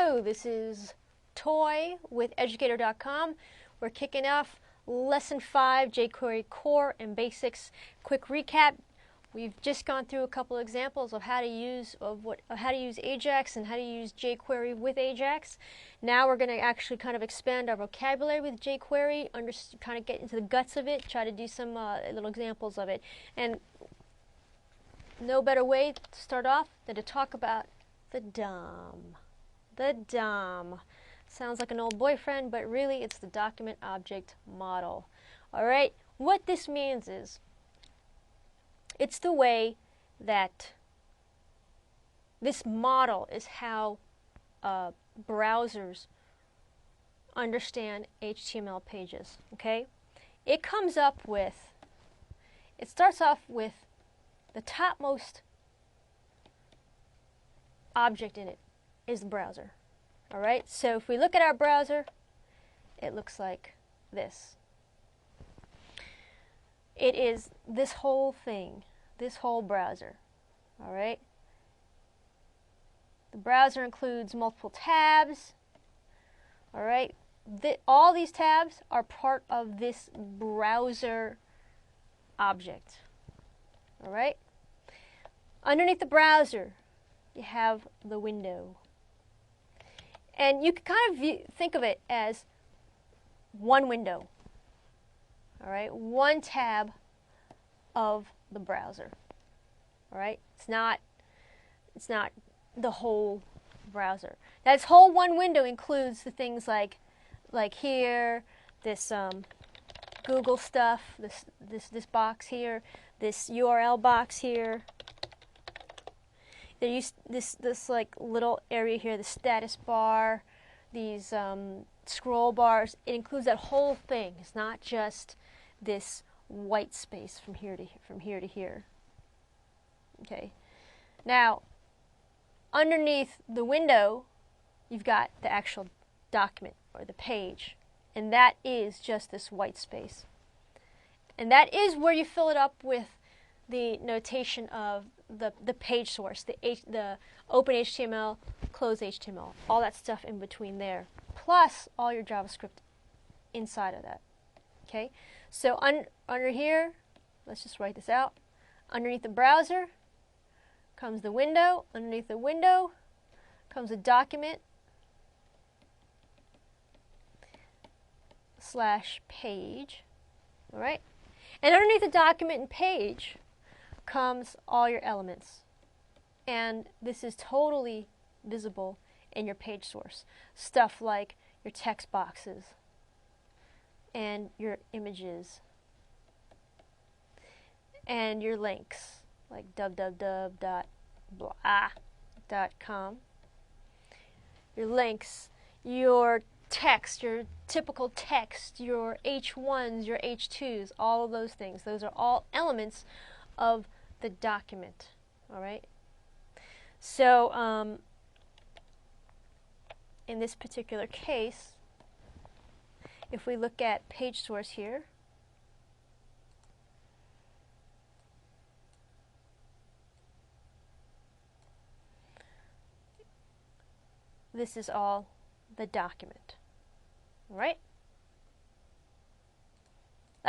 Hello, this is Toy with Educator.com. We're kicking off Lesson 5, jQuery Core and Basics. Quick recap. We've just gone through a couple examples of how to use Ajax and how to use jQuery with Ajax. Now we're going to actually kind of expand our vocabulary with jQuery, kind of get into the guts of it, try to do some little examples of it. And no better way to start off than to talk about the DOM. The DOM. Sounds like an old boyfriend, but really it's the document object model. Alright, what this means is it's the way that this model is how browsers understand HTML pages. Okay? It starts off with the topmost object in it is the browser. Alright, so if we look at our browser, it looks like this. It is this whole thing, this whole browser. Alright? The browser includes multiple tabs. Alright? All these tabs are part of this browser object. Alright? Underneath the browser, you have the window. And you can kind of think of it as one window. All right, one tab of the browser. All right, it's not the whole browser. Now, this whole one window includes the things like here, this Google stuff, this box here, this URL box here. They use this like little area here, the status bar, these scroll bars. It includes that whole thing. It's not just this white space from here to here. Okay. Now, underneath the window, you've got the actual document or the page, and that is just this white space. And that is where you fill it up with the notation of the page source, the open HTML, close HTML, all that stuff in between there, plus all your JavaScript inside of that. Okay, so under here, let's just write this out. Underneath the browser comes the window. Underneath the window comes a document / page. All right, and underneath the document and page comes all your elements, and this is totally visible in your page source. Stuff like your text boxes and your images and your links like www.blah.com, your links, your text, your typical text, your H1s, your H2s, all of those things. Those are all elements of the document. All right. So in this particular case, if we look at page source here, this is all the document. All right.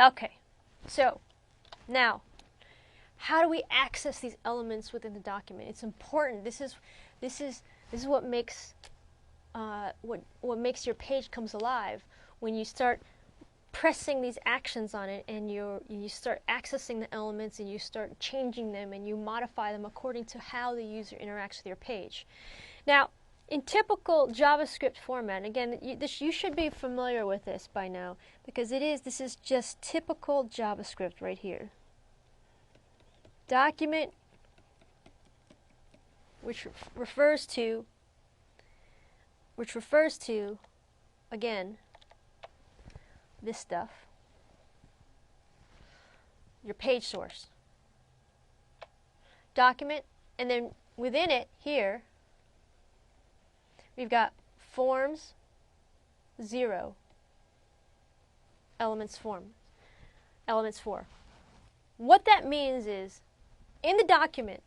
Okay. So now, how do we access these elements within the document? It's important. This is what makes what makes your page comes alive when you start pressing these actions on it, and you start accessing the elements, and you start changing them, and you modify them according to how the user interacts with your page. Now, in typical JavaScript format, again, you should be familiar with this by now, because this is just typical JavaScript right here. Document, which refers to again this stuff, your page source. Document, and then within it here we've got forms 0, elements 4. What that means is, in the document,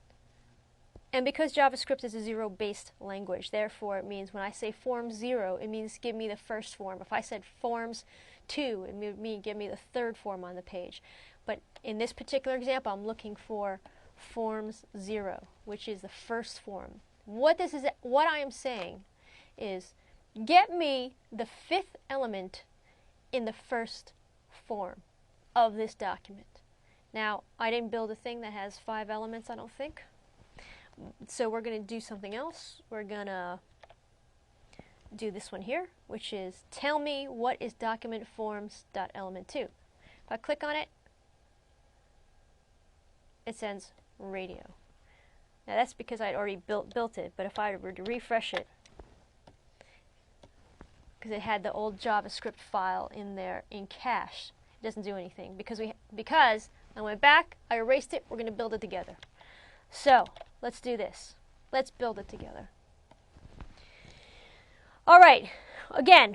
And because JavaScript is a zero-based language, therefore it means when I say form 0, it means give me the first form. If I said forms 2, it would mean give me the third form on the page. But in this particular example, I'm looking for forms 0, which is the first form. What I am saying is get me the 5th element in the first form of this document. Now, I didn't build a thing that has 5 elements, I don't think. So we're going to do something else. We're going to do this one here, which is tell me what is document forms.element2. If I click on it, it says radio. Now that's because I'd already built it, but if I were to refresh it, because it had the old JavaScript file in there in cache, it doesn't do anything. Because I went back, I erased it, we're going to build it together. So, let's do this. Let's build it together. Alright,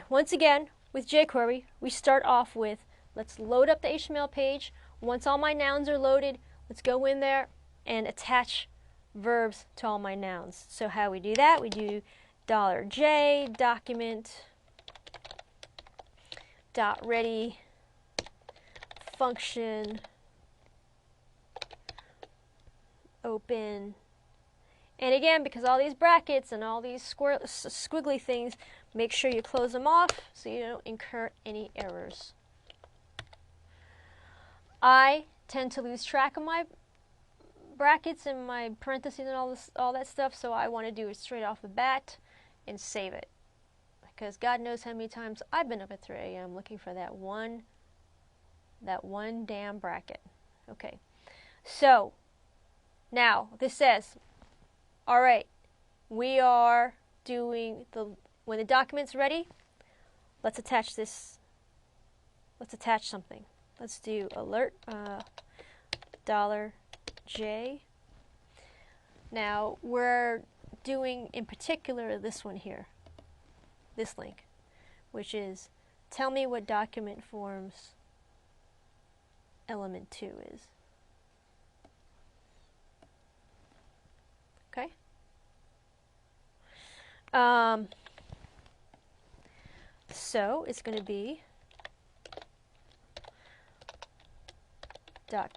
once again, with jQuery, we start off with, let's load up the HTML page. Once all my nouns are loaded, let's go in there and attach verbs to all my nouns. So how we do that, we do $J document .ready function open. And again, because all these brackets and all these squiggly things, make sure you close them off so you don't incur any errors. I tend to lose track of my brackets and my parentheses and all that stuff, so I want to do it straight off the bat and save it. Because God knows how many times I've been up at 3 a.m. looking for that one damn bracket. Okay, so now this says, all right, we are doing when the document's ready, let's attach this. Let's attach something. Let's do alert $J. Now we're doing in particular this one here, this link, which is tell me what document forms element 2 is. Okay. So it's going to be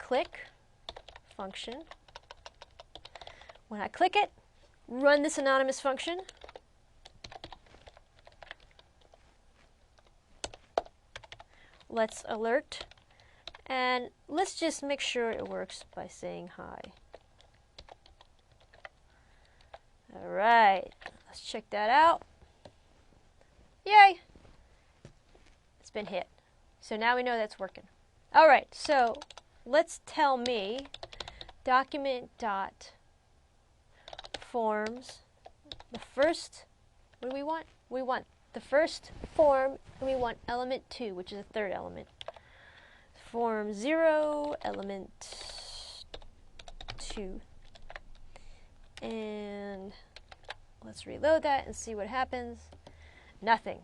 .click function. When I click it, run this anonymous function. Let's alert, and let's just make sure it works by saying hi. All right, let's check that out. Yay! It's been hit. So now we know that's working. All right, so let's tell me document dot forms. The first, what do we want? We want the first form, and we want element 2, which is the third element. Form 0, element 2. And let's reload that and see what happens. Nothing.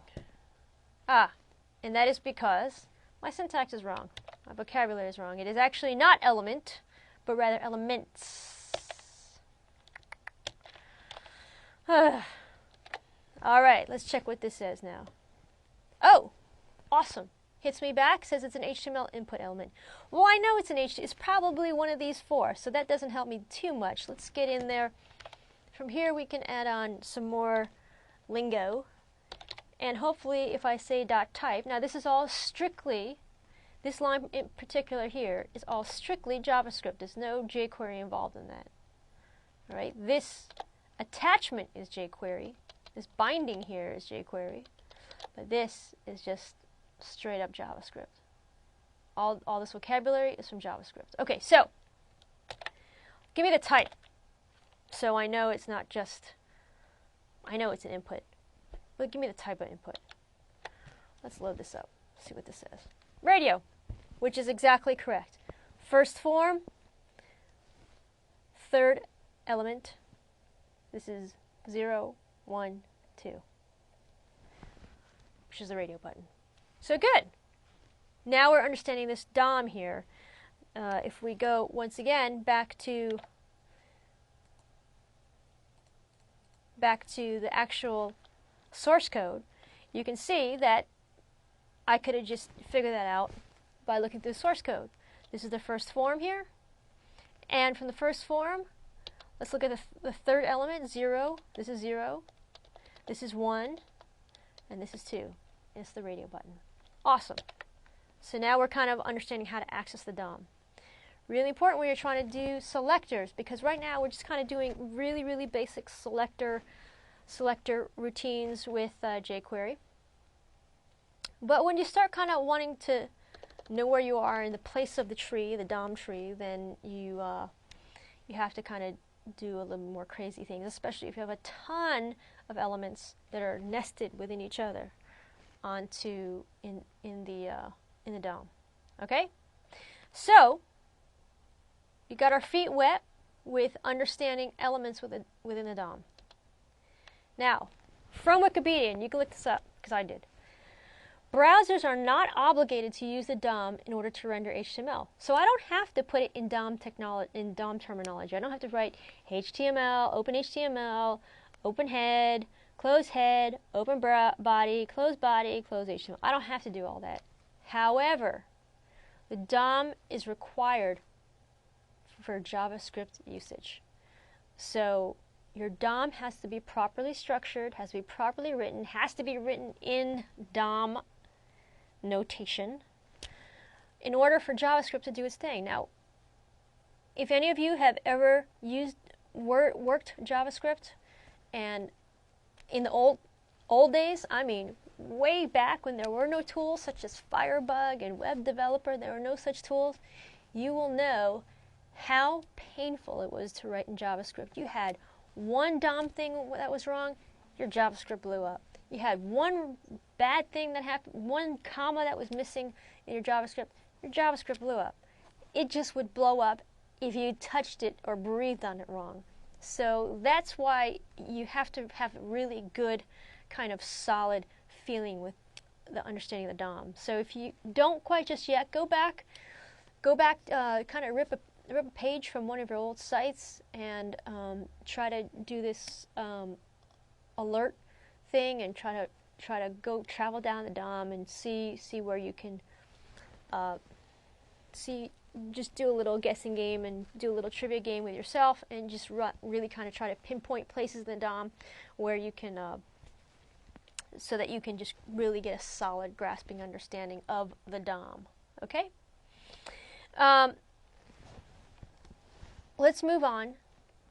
And that is because my syntax is wrong. My vocabulary is wrong. It is actually not element, but rather elements. All right, let's check what this says now. Oh, awesome. Hits me back, says it's an HTML input element. Well, I know it's an HTML. It's probably one of these 4, so that doesn't help me too much. Let's get in there. From here, we can add on some more lingo. And hopefully, if I say .type, now this is all strictly, this line in particular here is all strictly JavaScript. There's no jQuery involved in that. All right, this attachment is jQuery. This binding here is jQuery. But this is just straight up JavaScript. All this vocabulary is from JavaScript. Okay, so give me the type. So I know it's not just, I know it's an input. But give me the type of input. Let's load this up, see what this says. Radio, which is exactly correct. First form, third element. This is 0, 1, 2, which is the radio button. So good. Now we're understanding this DOM here. If we go once again back to back to the actual source code, you can see that I could have just figured that out by looking through the source code. This is the first form here. And from the first form, let's look at the third element, 0. This is 0. This is 1. And this is 2. It's the radio button. Awesome. So now we're kind of understanding how to access the DOM. Really important when you're trying to do selectors, because right now we're just kind of doing really basic selector routines with jQuery. But when you start kind of wanting to know where you are in the place of the tree, the DOM tree, then you have to kind of do a little more crazy things, especially if you have a ton of elements that are nested within each other onto in the DOM. Okay, so you got our feet wet with understanding elements within the DOM. Now, from Wikipedia, and you can look this up because I did. Browsers are not obligated to use the DOM in order to render HTML. So I don't have to put it in DOM terminology. I don't have to write HTML, open HTML, open head, close head, open body, close HTML. I don't have to do all that. However, the DOM is required for JavaScript usage. So your DOM has to be properly structured, has to be properly written, has to be written in DOM notation in order for JavaScript to do its thing. Now, if any of you have ever worked JavaScript, and in the old days, I mean way back when there were no tools such as Firebug and Web Developer, there were no such tools, you will know how painful it was to write in JavaScript. You had one DOM thing that was wrong, your JavaScript blew up. You had one bad thing that happened, one comma that was missing in your JavaScript blew up. It just would blow up if you touched it or breathed on it wrong. So that's why you have to have a really good kind of solid feeling with the understanding of the DOM. So if you don't quite just yet, go back, kind of rip a page from one of your old sites and try to do this alert thing and try to go travel down the DOM and see where you can just do a little guessing game and do a little trivia game with yourself and just really kind of try to pinpoint places in the DOM where you can so that you can just really get a solid grasping understanding of the DOM. Okay? Let's move on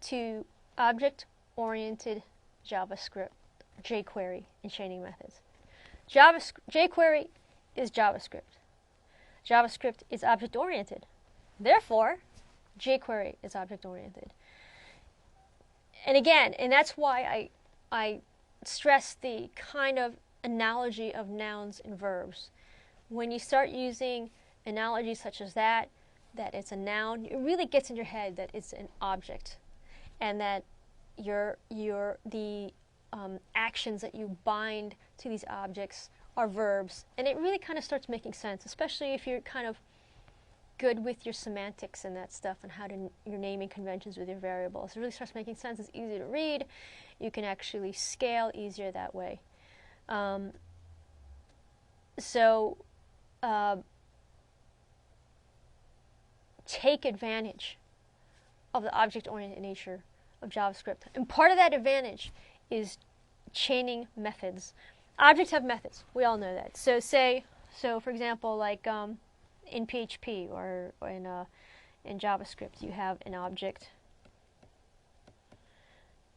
to object-oriented JavaScript, jQuery, and chaining methods. jQuery is JavaScript. JavaScript is object-oriented. Therefore, jQuery is object-oriented. And again, and that's why I stress the kind of analogy of nouns and verbs. When you start using analogies such as that it's a noun, it really gets in your head that it's an object, and that the actions that you bind to these objects are verbs, and it really kind of starts making sense, especially if you're kind of good with your semantics and that stuff and how to your naming conventions with your variables. It really starts making sense. It's easy to read. You can actually scale easier that way. Take advantage of the object-oriented nature of JavaScript. And part of that advantage is chaining methods. Objects have methods. We all know that. So for example, like in PHP or in JavaScript, you have an object,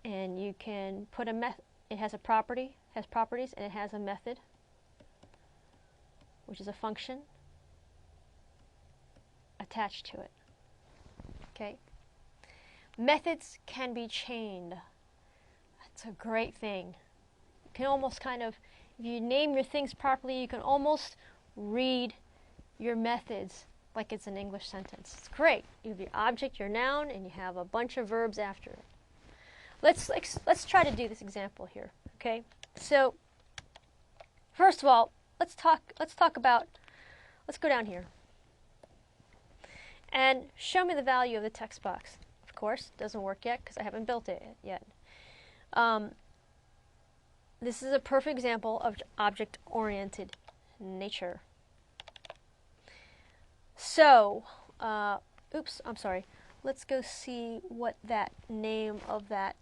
and you can put a method. It has a property, has properties, and it has a method, which is a function attached to it. Okay? Methods can be chained. That's a great thing. You can almost kind of, if you name your things properly, you can almost read your methods like it's an English sentence. It's great. You have your object, your noun, and you have a bunch of verbs after it. Let's try to do this example here. Okay? So first of all, let's go down here and show me the value of the text box. Of course, it doesn't work yet because I haven't built it yet. This is a perfect example of object-oriented nature. So, oops, I'm sorry. Let's go see what that name of that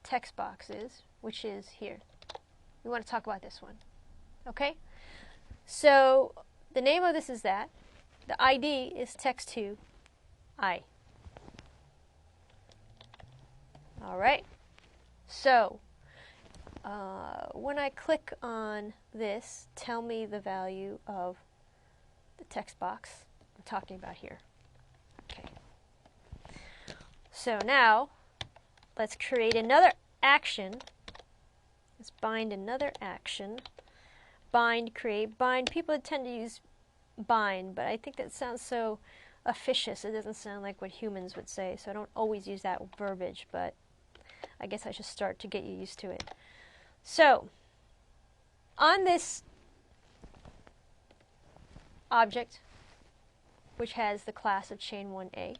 text box is, which is here. We want to talk about this one. Okay? So, the name of this is that. The ID is text2I. Alright? So, when I click on this, tell me the value of the text box I'm talking about here. Okay. So now, let's create another action. Let's bind another action. Bind, create, bind. People tend to use bind, but I think that sounds so officious. It doesn't sound like what humans would say, so I don't always use that verbiage, but I guess I should start to get you used to it. So, on this object, which has the class of chain1a,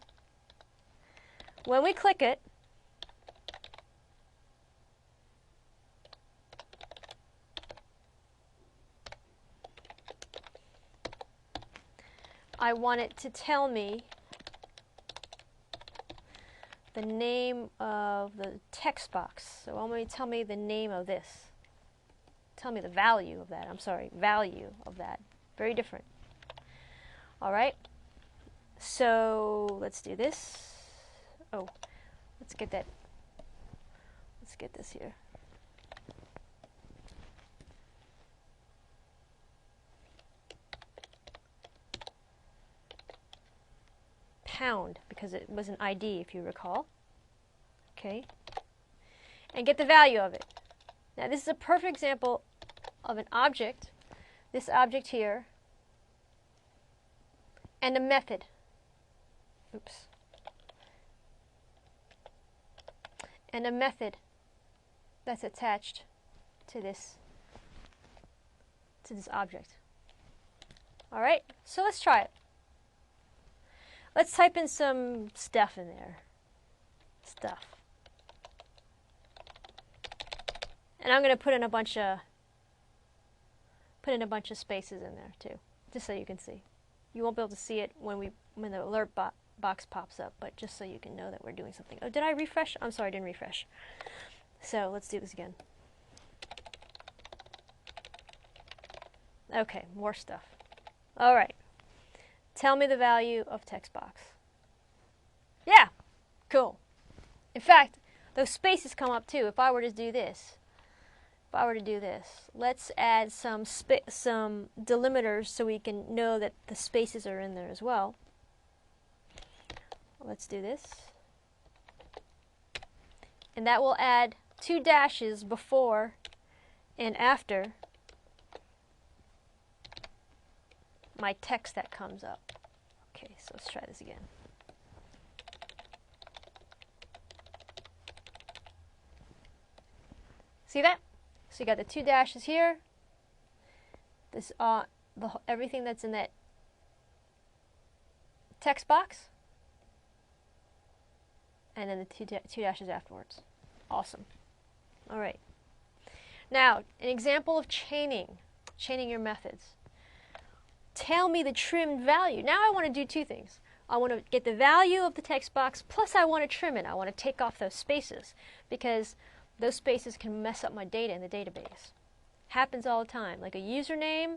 when we click it, I want it to tell me the name of the text box. So I'm going to tell me the name of this. Tell me the value of that. I'm sorry, value of that. Very different. All right. So let's do this. Oh, let's get that. Let's get this here. Pound, because it was an ID, if you recall. Okay. And get the value of it. Now this is a perfect example of an object, this object here, and a method. Oops. And a method that's attached to this object. All right, so let's try it. Let's type in some stuff in there. Stuff. And I'm going to put in a bunch of spaces in there too, just so you can see. You won't be able to see it when the alert box pops up, but just so you can know that we're doing something. Oh, did I refresh? I'm sorry, I didn't refresh. So let's do this again. Okay, more stuff. All right. Tell me the value of text box. Yeah, cool. In fact, those spaces come up too. If I were to do this, let's add some delimiters so we can know that the spaces are in there as well. Let's do this. And that will add 2 dashes before and after my text that comes up. Okay, so let's try this again. See that? So you got the 2 dashes here. This everything that's in that text box, and then the two dashes afterwards. Awesome. All right. Now, an example of chaining your methods. Tell me the trimmed value. Now I want to do 2 things. I want to get the value of the text box, plus I want to trim it. I want to take off those spaces, because those spaces can mess up my data in the database. Happens all the time. Like a username,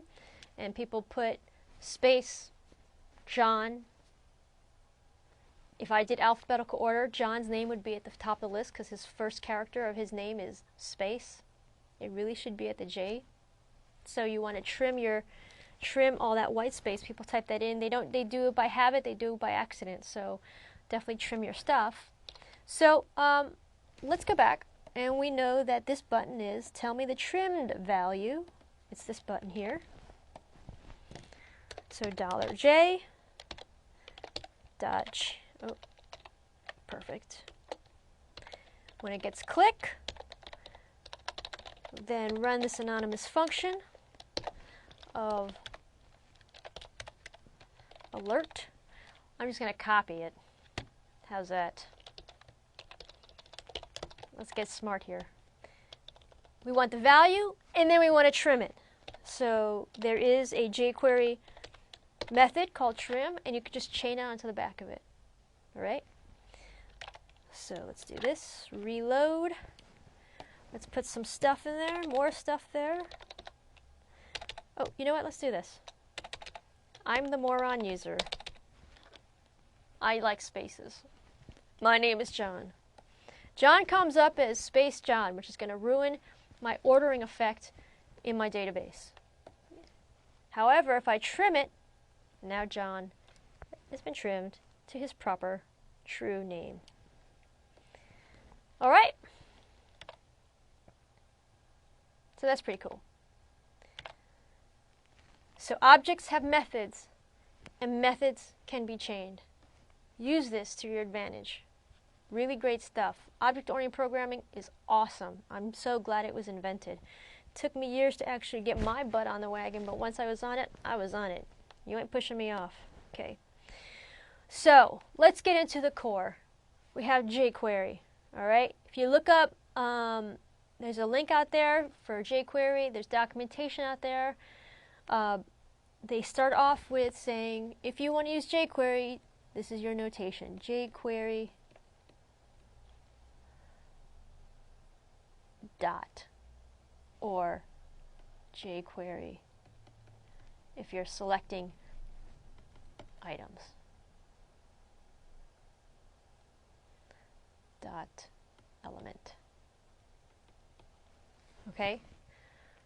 and people put space John. If I did alphabetical order, John's name would be at the top of the list because his first character of his name is space. It really should be at the J. So you want to trim all that white space. People type that in. They do it by habit. They do it by accident. So definitely trim your stuff. So let's go back, and we know that this button is tell me the trimmed value. It's this button here. So $J dot oh, perfect. When it gets click, then run this anonymous function of alert. I'm just going to copy it. How's that? Let's get smart here. we want the value, and then we want to trim it. So there is a jQuery method called trim, and you can just chain it onto the back of it. All right? So let's do this. Reload. Let's put some stuff in there, more stuff there. Oh, you know what? Let's do this. I'm the moron user. I like spaces. My name is John. John comes up as Space John, which is going to ruin my ordering effect in my database. However, if I trim it, now John has been trimmed to his proper, true name. All right? So that's pretty cool. So objects have methods, and methods can be chained. Use this to your advantage. Really great stuff. Object-oriented programming is awesome. I'm so glad it was invented. It took me years to actually get my butt on the wagon, but once I was on it, I was on it. You ain't pushing me off. Okay. So let's get into the core. We have jQuery. All right. If you look up, there's a link out there for jQuery. There's documentation out there. They start off with saying, if you want to use jQuery, this is your notation. jQuery dot or jQuery if you're selecting items. Dot element. Okay?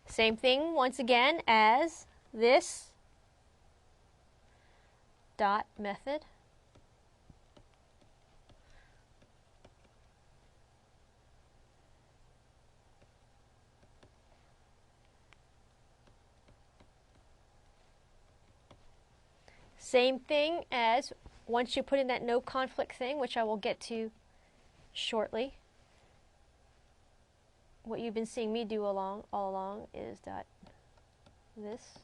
Same thing once again as this dot method. Same thing as once you put in that no conflict thing, which I will get to shortly. What you've been seeing me do all along is dot this.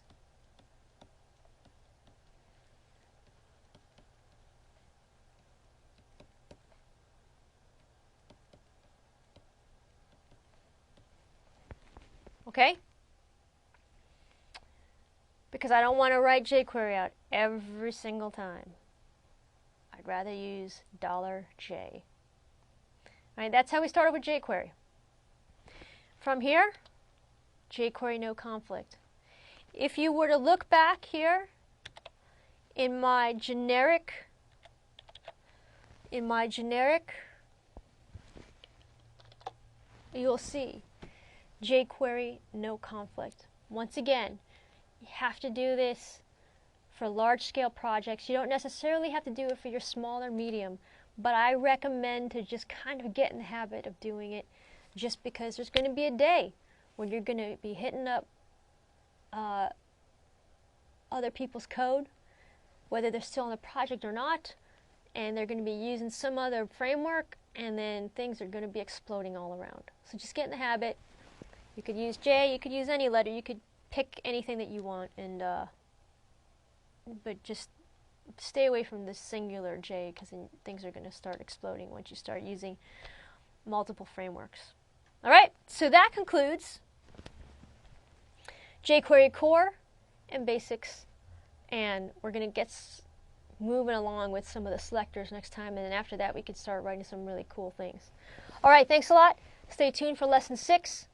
Okay? Because I don't want to write jQuery out every single time. I'd rather use $J. Alright, that's how we started with jQuery. From here, jQuery no conflict. If you were to look back here in my generic, you'll see jQuery no conflict. Once again, you have to do this for large-scale projects. You don't necessarily have to do it for your small or medium, but I recommend to just kind of get in the habit of doing it, just because there's going to be a day when you're going to be hitting up other people's code, whether they're still on the project or not, and they're going to be using some other framework, and then things are going to be exploding all around. So just get in the habit. You could use J, you could use any letter, you could pick anything that you want, and but just stay away from the singular J, because then things are going to start exploding once you start using multiple frameworks. All right, so that concludes jQuery core and basics, and we're going to get moving along with some of the selectors next time, and then after that we can start writing some really cool things. All right, thanks a lot. Stay tuned for lesson 6.